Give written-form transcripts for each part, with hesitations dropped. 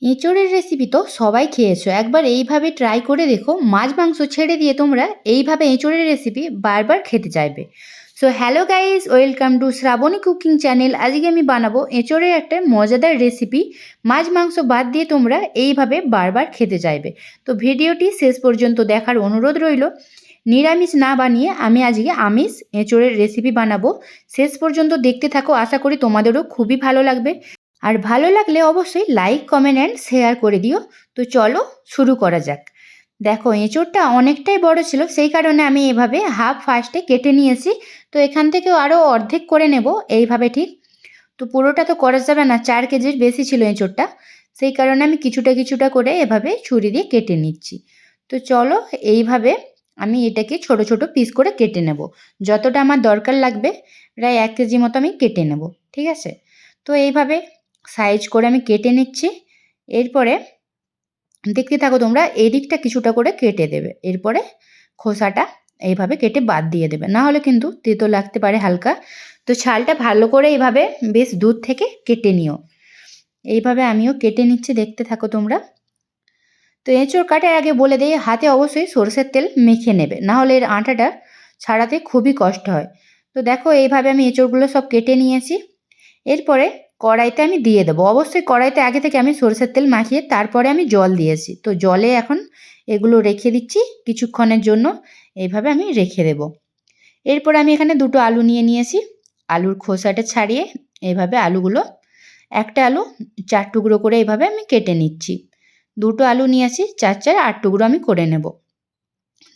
এঁচোড়ের recipe তো সবাই খেয়েছো, একবার এইভাবে ট্রাই করে দেখো। মাছ মাংস ছেড়ে দিয়ে তোমরা এইভাবে এঁচোড়ের রেসিপি বারবার খেতে চাইবে। So hello guys, welcome to Shrabani cooking channel. আজকে আমি বানাবো এঁচোড়ের একটা মজাদার রেসিপি। মাছ মাংস বাদ দিয়ে তোমরা এইভাবে বারবার খেতে চাইবে। তো ভিডিওটি শেষ পর্যন্ত দেখার অনুরোধ রইল। নিরামিষ না বানিয়ে আমি আজকে আমিষ এঁচোড়ের রেসিপি বানাবো। শেষ পর্যন্ত দেখতে থাকো, আশা করি তোমাদেরও খুবই ভালো লাগবে। আর ভালো লাগলে অবশ্যই লাইক, কমেন্ট অ্যান্ড শেয়ার করে দিও। তো চলো শুরু করা যাক। দেখো, এঁচোড়টা অনেকটাই বড় ছিল, সেই কারণে আমি এভাবে হাফ ফার্স্টে কেটে নিয়েছি। তো এখান থেকেও আরও অর্ধেক করে নেব এইভাবে, ঠিক। তো পুরোটা তো করা যাবে না, 4 কেজির বেশি ছিল এঁচোড়টা, সেই কারণে আমি কিছুটা কিছুটা করে এভাবে ছুরি দিয়ে কেটে নিচ্ছি। তো চলো এইভাবে আমি এটাকে ছোট ছোট পিস করে কেটে নেব। যতটা আমার দরকার লাগবে, প্রায় 1 কেজি মতো আমি কেটে নেব, ঠিক আছে। তো এইভাবে সাইজ করে আমি কেটে নিচ্ছি। এরপরে দেখতে থাকো তোমরা, এই দিকটা কিছুটা করে কেটে দেবে। এরপরে খোসাটা এইভাবে কেটে বাদ দিয়ে দেবে, না হলে কিন্তু তেতো লাগতে পারে হালকা। তো ছালটা ভালো করে এইভাবে বেশ দূর থেকে কেটে নিও। এইভাবে আমিও কেটে নিচ্ছি, দেখতে থাকো তোমরা। তো এঁচোড় কাটার আগে বলে দিই, হাতে অবশ্যই সরষের তেল মেখে নেবে, না হলে এর আঠাটা ছাড়াতে খুবই কষ্ট হয়। তো দেখো এইভাবে আমি এঁচোড়গুলো সব কেটে নিয়েছি। এরপরে কড়াইতে আমি দিয়ে দেবো। অবশ্যই কড়াইতে আগে থেকে আমি সরষের তেল মাখিয়ে তারপরে আমি জল দিয়েছি। তো জলে এখন এগুলো রেখে দিচ্ছি কিছুক্ষণের জন্য, এইভাবে আমি রেখে দেব। এরপর আমি এখানে 2টো আলু নিয়ে নিয়েছি। আলুর খোসাটা ছাড়িয়ে এইভাবে আলুগুলো, একটা আলু 4 টুকরো করে এইভাবে আমি কেটে নিচ্ছি। 2টো আলু নিয়েছি, 4 4 8 টুকরো আমি করে নেব।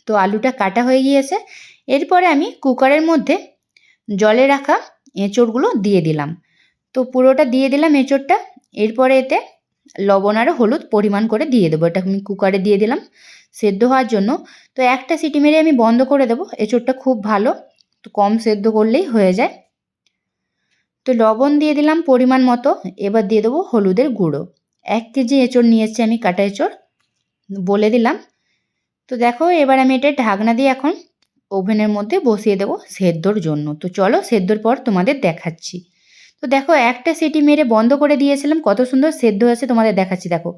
তো আলুটা কাটা হয়ে গিয়েছে। এরপরে আমি কুকারের মধ্যে জলে রাখা এঁচোড়গুলো দিয়ে দিলাম। তো পুরোটা দিয়ে দিলাম এঁচোড়টা। এরপরে এতে লবণ আর হলুদ পরিমাণ করে দিয়ে দেবো। এটা আমি কুকারে দিয়ে দিলাম সেদ্ধ হওয়ার জন্য। তো একটা সিটি মেরে আমি বন্ধ করে দেবো। এঁচোড়টা খুব ভালো, তো কম সেদ্ধ করলেই হয়ে যায়। তো লবণ দিয়ে দিলাম পরিমাণ মতো। এবার দিয়ে দেবো হলুদের গুঁড়ো। 1 কেজি এঁচোড় নিয়েছি আমি, কাটা এঁচোড় বলে দিলাম। তো দেখো এবার আমি এটা ঢাকনা দিয়ে এখন ওভেনের মধ্যে বসিয়ে দেবো সেদ্ধর জন্য। তো চলো সেদ্ধর পর তোমাদের দেখাচ্ছি। তো দেখো একটা সিটি মেরে বন্ধ করে দিয়েছিলাম, কত সুন্দর সেদ্ধ হয়েছে তোমাদের দেখাচ্ছি। দেখো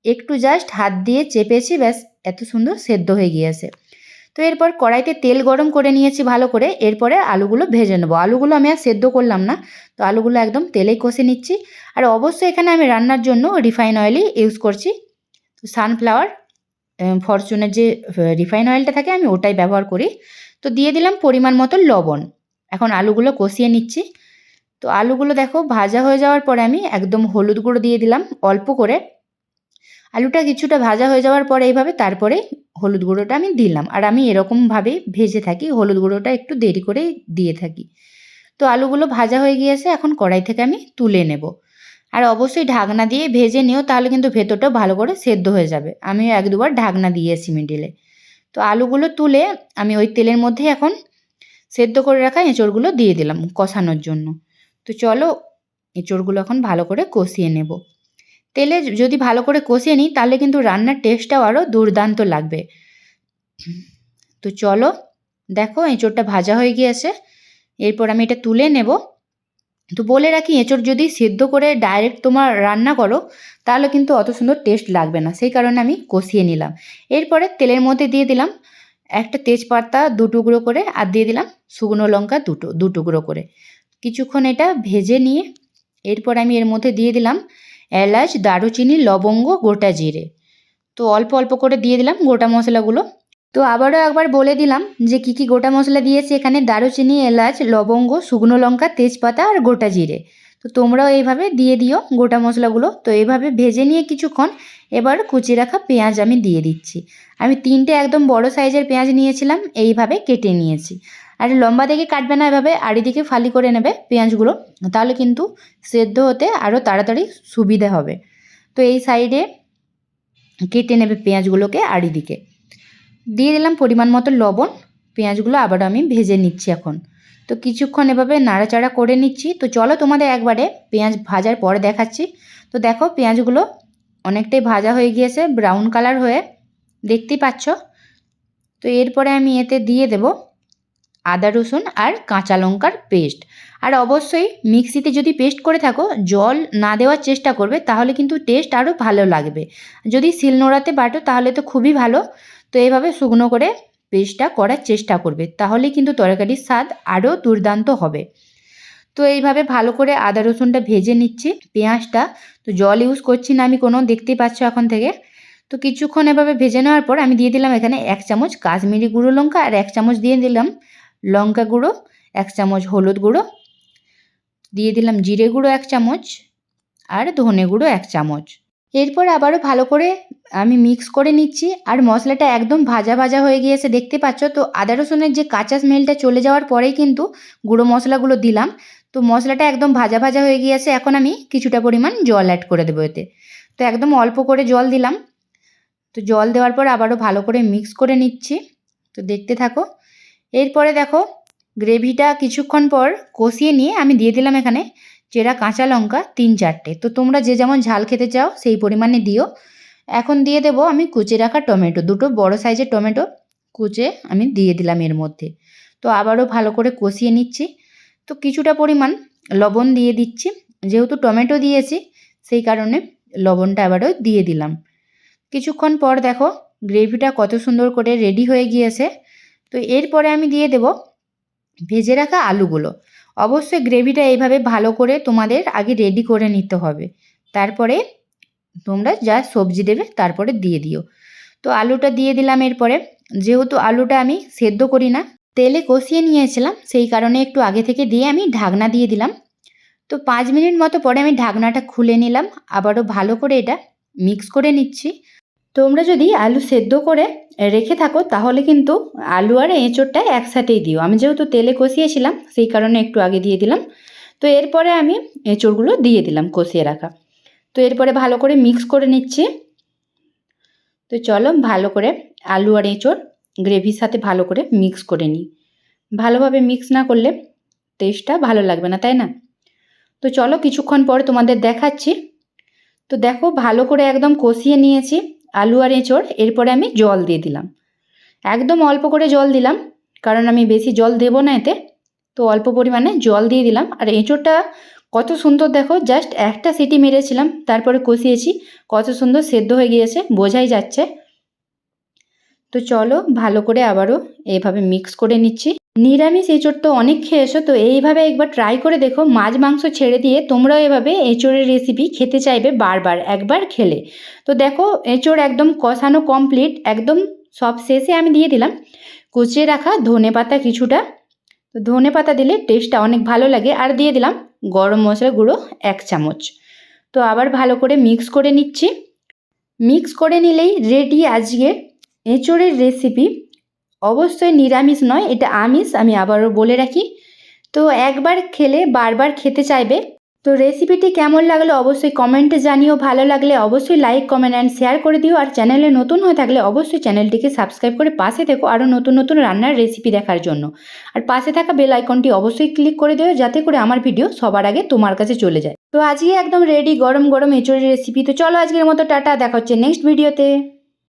একটু জাস্ট হাত দিয়ে চেপেছি, ব্যাস এত সুন্দর সেদ্ধ হয়ে গিয়েছে। তো এরপর কড়াইতে তেল গরম করে নিয়েছি ভালো করে। এরপরে আলুগুলো ভেজে নেবো। আলুগুলো আমি আর সেদ্ধ করলাম না, তো আলুগুলো একদম তেলেই কষে নিচ্ছি। আর অবশ্যই এখানে আমি রান্নার জন্য রিফাইন অয়েলই ইউজ করছি। তো সানফ্লাওয়ার, ফরচুনের যে রিফাইন অয়েলটা থাকে আমি ওটাই ব্যবহার করি। তো দিয়ে দিলাম পরিমাণ মতো লবণ। এখন আলুগুলো কষিয়ে নিচ্ছি। তো আলুগুলো দেখো ভাজা হয়ে যাওয়ার পরে আমি একদম হলুদ গুঁড়ো দিয়ে দিলাম অল্প করে। আলুটা কিছুটা ভাজা হয়ে যাওয়ার পরে এইভাবে তারপরে হলুদ গুঁড়োটা আমি দিলাম। আর আমি এরকমভাবেই ভেজে থাকি, হলুদ গুঁড়োটা একটু দেরি করেই দিয়ে থাকি। তো আলুগুলো ভাজা হয়ে গিয়েছে, এখন কড়াই থেকে আমি তুলে নেব। আর অবশ্যই ঢাকনা দিয়ে ভেজে নিও, তাহলে কিন্তু ভেতরটা ভালো করে সেদ্ধ হয়ে যাবে। আমি 1 2বার ঢাকনা দিয়েছি মিডিলে। তো আলুগুলো তুলে আমি ওই তেলের মধ্যে এখন সেদ্ধ করে রাখা এঁচোড়গুলো দিয়ে দিলাম কষানোর জন্য। তো চলো এঁচোড়গুলো এখন ভালো করে কষিয়ে নেব। তেলে যদি ভালো করে কষিয়ে নিই তাহলে কিন্তু রান্নার টেস্টটাও আরও দুর্দান্ত লাগবে। তো চলো দেখো এঁচোড়টা ভাজা হয়ে গিয়েছে। এরপর আমি এটা তুলে নেব। তো বলে রাখি, এঁচোড় যদি সেদ্ধ করে ডাইরেক্ট তোমার রান্না করো তাহলে কিন্তু অত সুন্দর টেস্ট লাগবে না, সেই কারণে আমি কষিয়ে নিলাম। এরপরে তেলের মধ্যে দিয়ে দিলাম একটা তেজপাতা 2 টুকরো করে, আর দিয়ে দিলাম শুকনো লঙ্কা 2 টুকরো করে। কিছুক্ষণ এটা ভেজে নিয়ে এরপর আমি এর মধ্যে দিয়ে দিলাম এলাচ, দারুচিনি, লবঙ্গ, গোটা জিরে। তো অল্প অল্প করে দিয়ে দিলাম গোটা মশলাগুলো। তো আবারও একবার বলে দিলাম যে কী কী গোটা মশলা দিয়েছি এখানে: দারুচিনি, এলাচ, লবঙ্গ, শুকনো লঙ্কা, তেজপাতা আর গোটা জিরে। তো তোমরাও এইভাবে দিয়ে দিও গোটা মশলাগুলো। তো এইভাবে ভেজে নিয়ে কিছুক্ষণ এবার কুচিয়ে রাখা পেঁয়াজ আমি দিয়ে দিচ্ছি। আমি 3টে একদম বড় সাইজের পেঁয়াজ নিয়েছিলাম, এইভাবে কেটে নিয়েছি। আর লম্বা দিকে কাটবে না, এভাবে আড়িদিকে ফালি করে নেবে পেঁয়াজগুলো, তাহলে কিন্তু সেদ্ধ হতে আরও তাড়াতাড়ি সুবিধে হবে। তো এই সাইডে কেটে নেবে পেঁয়াজগুলোকে আড়িদিকে। দিয়ে দিলাম পরিমাণ মতো লবণ। পেঁয়াজগুলো আবার আমি ভেজে নিচ্ছি এখন। তো কিছুক্ষণ এভাবে নাড়াচাড়া করে নিচ্ছি। তো চলো তোমাদের একবারে পেঁয়াজ ভাজার পরে দেখাচ্ছি। তো দেখো পেঁয়াজগুলো অনেকটাই ভাজা হয়ে গিয়েছে, ব্রাউন কালার হয়ে, দেখতেই পাচ্ছ। তো এরপরে আমি এতে দিয়ে দেব আদা রসুন আর কাঁচা লঙ্কার পেস্ট। আর অবশ্যই মিক্সিতে যদি পেস্ট করে থাকো জল না দেওয়ার চেষ্টা করবে, তাহলে কিন্তু টেস্ট আরও ভালো লাগবে। যদি শিলনোড়াতে বাটো তাহলে তো খুবই ভালো। তো এইভাবে শুকনো করে পেস্টটা করার চেষ্টা করবে, তাহলে কিন্তু তরকারির স্বাদ আরও দুর্দান্ত হবে। তো এইভাবে ভালো করে আদা রসুনটা ভেজে নিচ্ছি। পেঁয়াজটা তো জল ইউজ করছি না আমি কোনো, দেখতেই পাচ্ছ এখন থেকে। তো কিছুক্ষণ এভাবে ভেজে নেওয়ার পর আমি দিয়ে দিলাম এখানে 1 চামচ কাশ্মীরি গুঁড়ো লঙ্কা, আর 1 চামচ দিয়ে দিলাম লঙ্কা গুঁড়ো, 1 চামচ হলুদ গুঁড়ো, দিয়ে দিলাম জিরে গুঁড়ো 1 চামচ, আর ধনে গুঁড়ো 1 চামচ। এরপর আবারও ভালো করে আমি মিক্স করে নিচ্ছি। আর মশলাটা একদম ভাজা ভাজা হয়ে গিয়েছে, দেখতে পাচ্ছ। তো আদা রসুনের যে কাঁচা স্মেলটা চলে যাওয়ার পরেই কিন্তু গুঁড়ো মশলাগুলো দিলাম। তো মশলাটা একদম ভাজা ভাজা হয়ে গিয়েছে। এখন আমি কিছুটা পরিমাণ জল অ্যাড করে দেবো এতে। তো একদম অল্প করে জল দিলাম। তো জল দেওয়ার পর আবারও ভালো করে মিক্স করে নিচ্ছি। তো দেখতে থাকো। এরপরে দেখো গ্রেভিটা কিছুক্ষণ পর কষিয়ে নিয়ে আমি দিয়ে দিলাম এখানে চেরা কাঁচা লঙ্কা 3-4টে। তো তোমরা যে যেমন ঝাল খেতে চাও সেই পরিমাণে দিও। এখন দিয়ে দেবো আমি কুচে রাখা টমেটো, 2টো বড় সাইজের টমেটো কুচে আমি দিয়ে দিলাম এর মধ্যে। তো আবারও ভালো করে কষিয়ে নিচ্ছি। তো কিছুটা পরিমাণ লবণ দিয়ে দিচ্ছি, যেহেতু টমেটো দিয়েছি সেই কারণে লবণটা আবারও দিয়ে দিলাম। কিছুক্ষণ পর দেখো গ্রেভিটা কত সুন্দর করে রেডি হয়ে গিয়েছে। তো এরপরে আমি দিয়ে দেব ভেজে রাখা আলুগুলো। অবশ্যই গ্রেভিটা এইভাবে ভালো করে তোমাদের আগে রেডি করে নিতে হবে, তারপরে তোমরা যা সবজি দেবে তারপরে দিয়ে দিও। তো আলুটা দিয়ে দিলাম। এরপরে যেহেতু আলুটা আমি সেদ্ধ করি না, তেলে কষিয়ে নিয়েছিলাম, সেই কারণে একটু আগে থেকে দিয়ে আমি ঢাকনা দিয়ে দিলাম। তো 5 মিনিট মতো পরে আমি ঢাকনাটা খুলে নিলাম, আবারও ভালো করে এটা মিক্স করে নিচ্ছি। তোমরা যদি আলু সেদ্ধ করে রেখে থাকো তাহলে কিন্তু আলু আর এঁচোড়টা একসাথেই দিও। আমি যেহেতু তেলে কষিয়েছিলাম সেই কারণে একটু আগে দিয়ে দিলাম। তো এরপরে আমি এঁচোড়গুলো দিয়ে দিলাম কষিয়ে রাখা। তো এরপরে ভালো করে মিক্স করে নিচ্ছি। তো চলো ভালো করে আলু আর এঁচোড় গ্রেভির সাথে ভালো করে মিক্স করে নিই। ভালোভাবে মিক্স না করলে টেস্টটা ভালো লাগবে না, তাই না? তো চলো কিছুক্ষণ পর তোমাদের দেখাচ্ছি। তো দেখো ভালো করে একদম কষিয়ে নিয়েছি আলু আর এঁচোড়। এরপরে আমি জল দিয়ে দিলাম, একদম অল্প করে জল দিলাম, কারণ আমি বেশি জল দেব না এতে। তো অল্প পরিমাণে জল দিয়ে দিলাম। আর এঁচোড়টা কত সুন্দর দেখো, জাস্ট একটা সিটি মেরেছিলাম তারপরে কষিয়েছি, কত সুন্দর সেদ্ধ হয়ে গিয়েছে বোঝাই যাচ্ছে। তো চলো ভালো করে আবারও এইভাবে মিক্স করে নিচ্ছি। নিরামিষ এঁচোড় তো অনেক খেয়েছো, তো এইভাবে একবার ট্রাই করে দেখো। মাছ মাংস ছেড়ে দিয়ে তোমরাও এভাবে এঁচোড়ের রেসিপি খেতে চাইবে বারবার একবার খেলে। তো দেখো এঁচোড় একদম কষানো কমপ্লিট, একদম সব শেষে আমি দিয়ে দিলাম কুচিয়ে রাখা ধনেপাতা কিছুটা। তো ধনেপাতা দিলে টেস্টটা অনেক ভালো লাগে। আর দিয়ে দিলাম গরম মশলা গুঁড়ো 1 চামচ। তো আবার ভালো করে মিক্স করে নিচ্ছি। মিক্স করে নিলেই রেডি আজকে এঁচোড়ের রেসিপি। অবশ্যই নিরামিষ নয়, এটা আমিষ, আমি আবারও বলে রাখি। তো একবার খেলে বারবার খেতে চাইবে। তো রেসিপিটি কেমন লাগলো অবশ্যই কমেন্টে জানিও। ভালো লাগলে অবশ্যই লাইক কমেন্ট অ্যান্ড শেয়ার করে দিও। আর চ্যানেলে নতুন হয়ে থাকলে অবশ্যই চ্যানেলটিকে সাবস্ক্রাইব করে পাশে থেকো আরও নতুন নতুন রান্নার রেসিপি দেখার জন্য। আর পাশে থাকা বেল আইকনটি অবশ্যই ক্লিক করে দিও, যাতে করে আমার ভিডিও সবার আগে তোমার কাছে চলে যায়। তো আজকে একদম রেডি গরম গরম এঁচোড়ের রেসিপি। তো চলো আজকের মতো টাটা, দেখা হচ্ছে নেক্সট ভিডিওতে।